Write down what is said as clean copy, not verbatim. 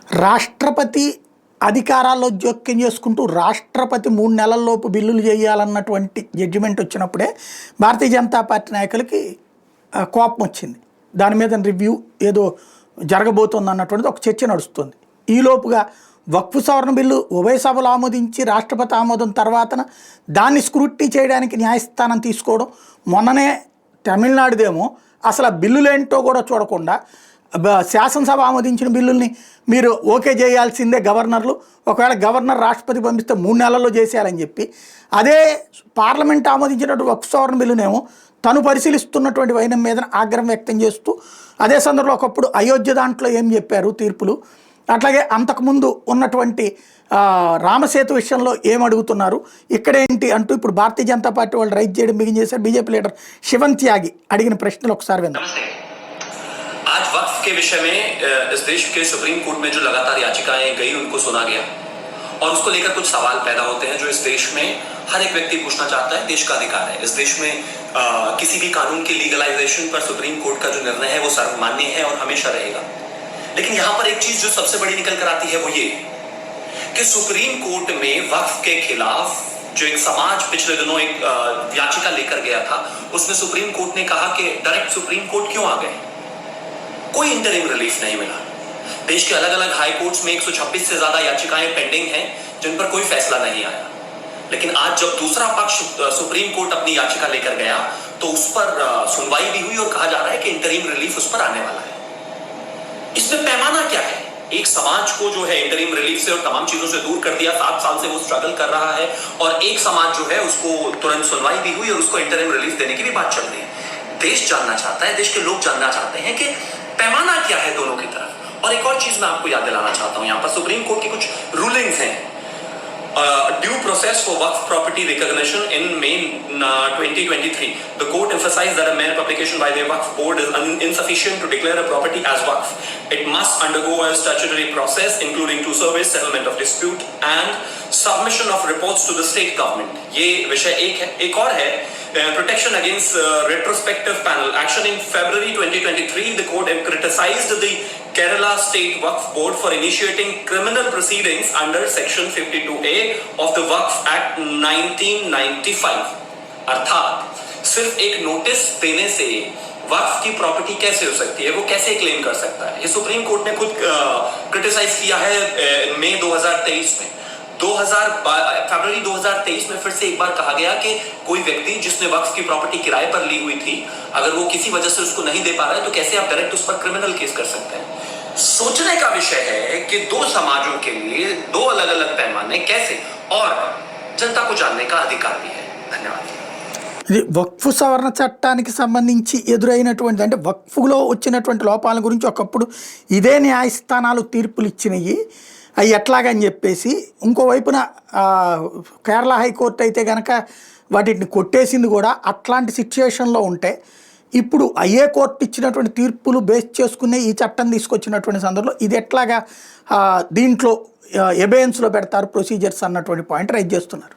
రాష్ట్రపతి అధికారాల్లో జోక్యం చేసుకుంటూ రాష్ట్రపతి 3 నెలల్లోపు బిల్లులు చేయాలన్నటువంటి జడ్జిమెంట్ వచ్చినప్పుడే భారతీయ జనతా పార్టీ నాయకులకి కోపం వచ్చింది. దాని మీద రివ్యూ ఏదో జరగబోతోంది అన్నటువంటిది ఒక చర్చ నడుస్తుంది. ఈలోపుగా వక్ఫ్ సవరణ బిల్లు ఉభయ సభలు ఆమోదించి రాష్ట్రపతి ఆమోదం తర్వాతన దాన్ని స్క్రూటినీ చేయడానికి న్యాయస్థానం తీసుకోవడం, మొన్ననే తమిళనాడుదేమో అసలు ఆ బిల్లులేంటో కూడా చూడకుండా శాసనసభ ఆమోదించిన బిల్లుల్ని మీరు ఓకే చేయాల్సిందే గవర్నర్లు, ఒకవేళ గవర్నర్ రాష్ట్రపతి పంపిస్తే 3 నెలల్లో చేసేయాలని చెప్పి, అదే పార్లమెంట్ ఆమోదించినటువంటి వక్ఫ్ సవరణ బిల్లునేమో తను పరిశీలిస్తున్నటువంటి వైనం మీద ఆగ్రహం వ్యక్తం చేస్తూ, అదే సందర్భంలో ఒకప్పుడు అయోధ్య దాంట్లో ఏం చెప్పారు తీర్పులు, అట్లాగే అంతకుముందు ఉన్నటువంటి రామసేతు విషయంలో ఏం అడుగుతున్నారు, ఇక్కడేంటి అంటూ ఇప్పుడు భారతీయ జనతా పార్టీ వాళ్ళు రైజ్ చేయడం బిగిన్ చేశారు. బీజేపీ లీడర్ శివన్ త్యాగి అడిగిన ప్రశ్నలు ఒకసారి విందాం. आज वक्फ के विषय में इस देश के सुप्रीम कोर्ट में जो लगातार याचिकाएं गई उनको सुना गया और उसको लेकर कुछ सवाल पैदा होते हैं जो इस देश में हर एक व्यक्ति पूछना चाहता है. देश का अधिकार है. इस देश में किसी भी कानून के लीगलाइजेशन पर सुप्रीम कोर्ट का जो निर्णय है वो सर्वमान्य है और हमेशा रहेगा. लेकिन यहां पर एक चीज जो सबसे बड़ी निकल कर आती है वो ये कि सुप्रीम कोर्ट में वक्फ के खिलाफ जो एक समाज पिछले दिनों एक याचिका लेकर गया था, उसमें सुप्रीम कोर्ट ने कहा कि डायरेक्ट सुप्रीम कोर्ट क्यों आ गए, कोई इंटरिम रिलीफ नहीं मिला. देश के अलग अलग हाई कोर्ट्स में 126 से ज्यादा याचिकाएं पेंडिंग हैं जिन पर कोई फैसला नहीं आया. लेकिन आज जब दूसरा पक्ष सुप्रीम कोर्ट अपनी याचिका लेकर गया तो उस पर सुनवाई भी हुई और कहा जा रहा है कि इंटरिम रिलीफ उस पर आने वाला है. इसमें पैमाना क्या है? एक समाज को जो है इंटरिम रिलीफ से और तमाम चीजों से दूर कर दिया, 7 साल से वो स्ट्रगल कर रहा है, और एक समाज जो है उसको तुरंत सुनवाई भी हुई और उसको इंटरिम रिलीफ देने की भी बात चल रही है. देश जानना चाहता है, देश के लोग जानना चाहते हैं कि पैमाना क्या है दोनों की तरफ. और एक और चीज मैं आपको याद दिलाना चाहता हूं, यहां पर सुप्रीम कोर्ट की कुछ रूलिंग्स हैं. Due process for Waqf property recognition in May 2023, the court emphasized that a mere publication by the Waqf board is insufficient to declare a property as waqf. It must undergo a statutory process including to survey, settlement of dispute and submission of reports to the state government. ये विषय एक है. एक और है protection against retrospective panel action. In February 2023, the court criticized the Kerala State Waqf Board for initiating criminal proceedings under Section 52A of the Waqf Act 1995. अर्थात सिर्फ एक नोटिस देने से वक्फ की प्रॉपर्टी कैसे हो सकती है, वो कैसे क्लेम कर सकता है, ये सुप्रीम कोर्ट ने खुद क्रिटिसाइज किया है मई 2023 में. फरवरी 2023 में फिर से एक बार कहा गया कि कोई व्यक्ति जिसने वक्फ की प्रॉपर्टी किराए पर ली हुई थी, अगर वो किसी वजह से उसको नहीं दे पा रहा है तो कैसे आप डायरेक्ट उस पर क्रिमिनल केस कर सकते हैं. सोचने का विषय है कि दो समाजों के लिए दो अलग अलग पैमाने कैसे, और जनता को जानने का अधिकार भी है. धन्यवाद. ఇది వక్ఫ్ సవరణ చట్టానికి సంబంధించి ఎదురైనటువంటి, అంటే వక్ఫ్లో వచ్చినటువంటి లోపాల గురించి ఒకప్పుడు ఇదే న్యాయస్థానాలు తీర్పులు ఇచ్చినవి, అవి ఎట్లాగని చెప్పేసి ఇంకోవైపున కేరళ హైకోర్టు అయితే కనుక వాటిని కొట్టేసింది కూడా. అట్లాంటి సిచ్యుయేషన్లో ఉంటే ఇప్పుడు అయ్యే కోర్టు ఇచ్చినటువంటి తీర్పులు బేస్ చేసుకునే ఈ చట్టం తీసుకొచ్చినటువంటి సందర్భంలో ఇది ఎట్లాగా దీంట్లో ఎబేయన్స్లో పెడతారు ప్రొసీజర్స్ అన్నటువంటి పాయింట్ రైజ్ చేస్తున్నారు.